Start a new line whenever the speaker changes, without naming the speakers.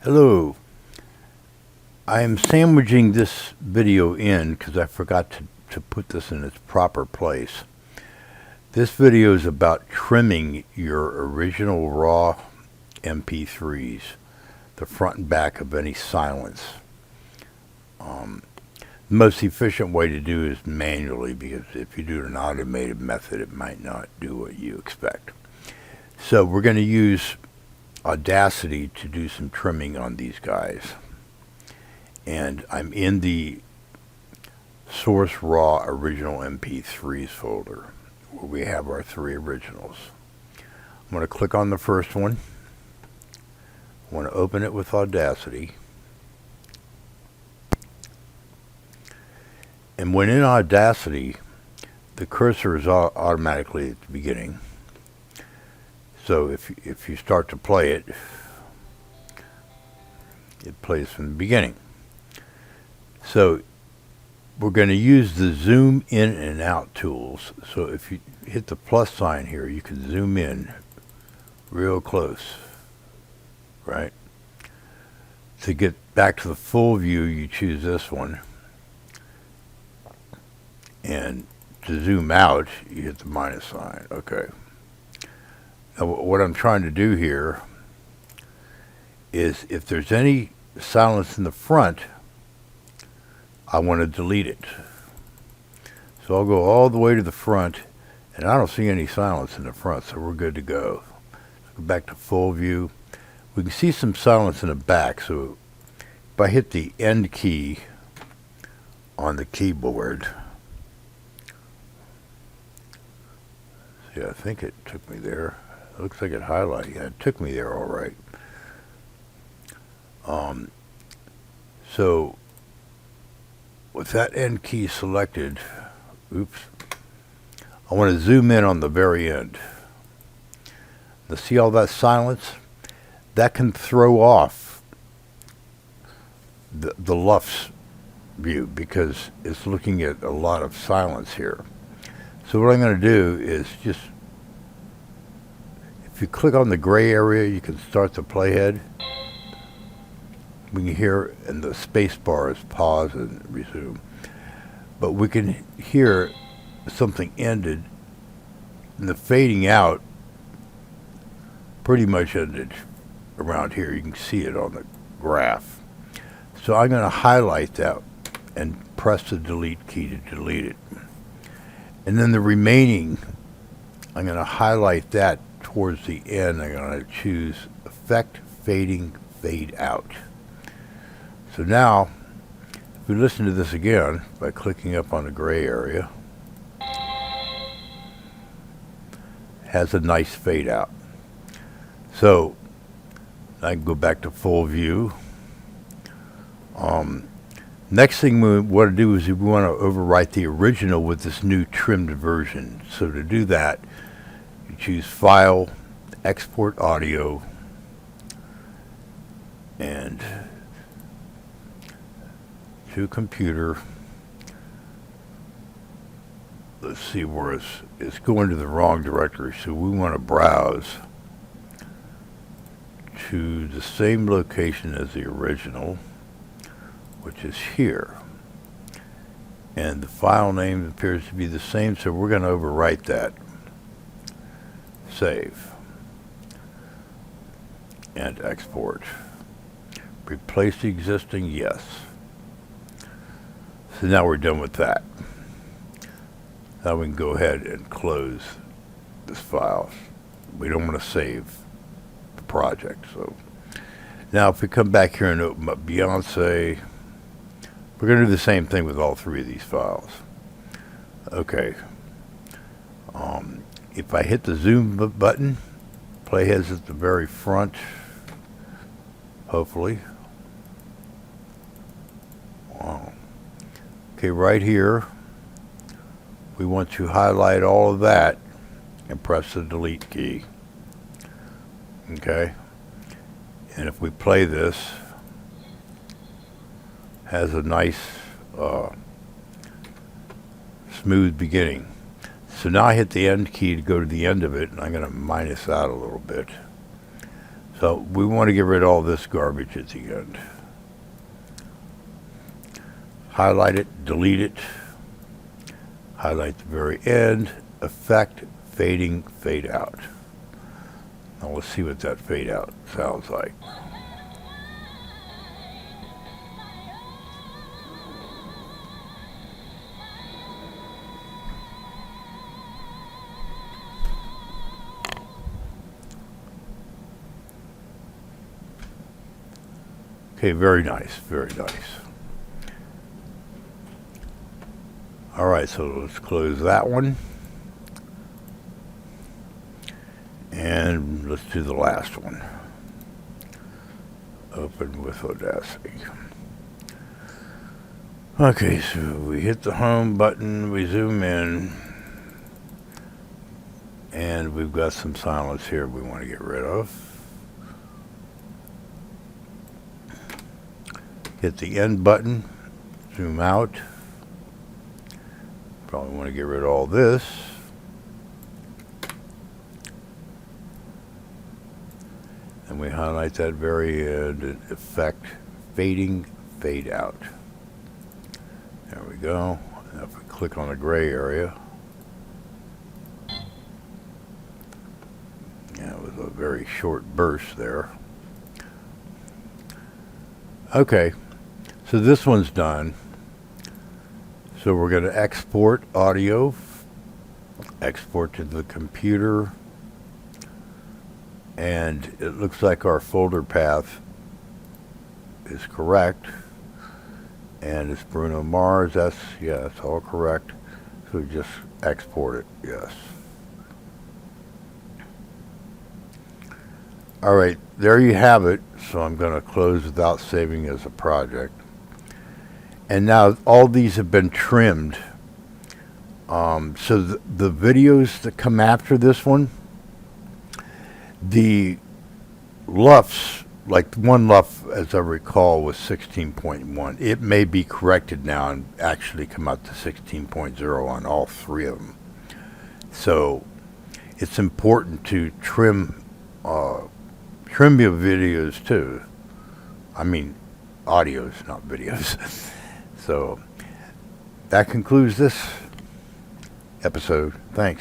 Hello. I am sandwiching this video in because I forgot to put this in its proper place. This video is about trimming your original raw MP3s, the front and back of any silence. The most efficient way to do it is manually, because if you do it in an automated method, it might not do what you expect. So we're going to use Audacity to do some trimming on these guys. And I'm in the source raw original MP3s folder where we have our three originals. I'm going to click on the first one. I want to open it with Audacity. And when in Audacity, the cursor is automatically at the beginning. So if you start to play it, it plays from the beginning. So we're going to use the zoom in and out tools. So if you hit the plus sign here, you can zoom in real close, right? To get back to the full view, you choose this one. And to zoom out, you hit the minus sign. Okay. Now, what I'm trying to do here is, if there's any silence in the front, I want to delete it. So I'll go all the way to the front, and I don't see any silence in the front, so we're good to go. Go back to full view. We can see some silence in the back, so if I hit the end key on the keyboard, see, I think it took me there. It looks like it highlighted. Yeah, it took me there all right. So with that end key selected, I want to zoom in on the very end. Now see all that silence? That can throw off the LUFS view because it's looking at a lot of silence here. So what I'm going to do is just, if you click on the gray area, you can start the playhead. We can hear, and the space bar is pause and resume. But we can hear something ended, and the fading out pretty much ended around here. You can see it on the graph. So I'm going to highlight that and press the delete key to delete it. And then the remaining, I'm going to highlight that towards the end. I'm going to choose Effect Fading Fade Out. So now, if we listen to this again by clicking up on the gray area, it has a nice fade out. So I can go back to full view. Next thing we want to do is we want to overwrite the original with this new trimmed version. So to do that, you choose File, Export Audio, and to Computer. Let's see where it's going to the wrong directory. So we want to browse to the same location as the original, which is here. And the file name appears to be the same, so we're going to overwrite that. Save. And export. Replace the existing, yes. So now we're done with that. Now we can go ahead and close this file. We don't want to save the project. So now if we come back here and open up Beyonce, we're going to do the same thing with all three of these files. Okay. If I hit the zoom button, playhead's at the very front, hopefully. Wow. Okay, right here, we want to highlight all of that and press the delete key. Okay. And if we play this, has a nice smooth beginning. So now I hit the end key to go to the end of it, and I'm going to minus out a little bit. So we want to get rid of all this garbage at the end. Highlight it, delete it. Highlight the very end. Effect, fading, fade out. Now let's see what that fade out sounds like. Okay, very nice, very nice. All right, so let's close that one. And let's do the last one. Open with Audacity. Okay, so we hit the home button, we zoom in, and we've got some silence here we want to get rid of. Hit the end button, zoom out. Probably want to get rid of all this. And we highlight that very end and effect, fading, fade out. There we go. Now if we click on the gray area, yeah, it was a very short burst there. Okay, so this one's done. So we're going to export audio, export to the computer, and it looks like our folder path is correct. And it's Bruno Mars, that's all correct. So we just export it, yes. All right, there you have it. So I'm going to close without saving as a project. And now all these have been trimmed. So the videos that come after this one, the LUFS, like one LUF, as I recall, was 16.1. It may be corrected now and actually come out to 16.0 on all three of them. So it's important to trim your videos too. I mean, audios, not videos. So that concludes this episode. Thanks.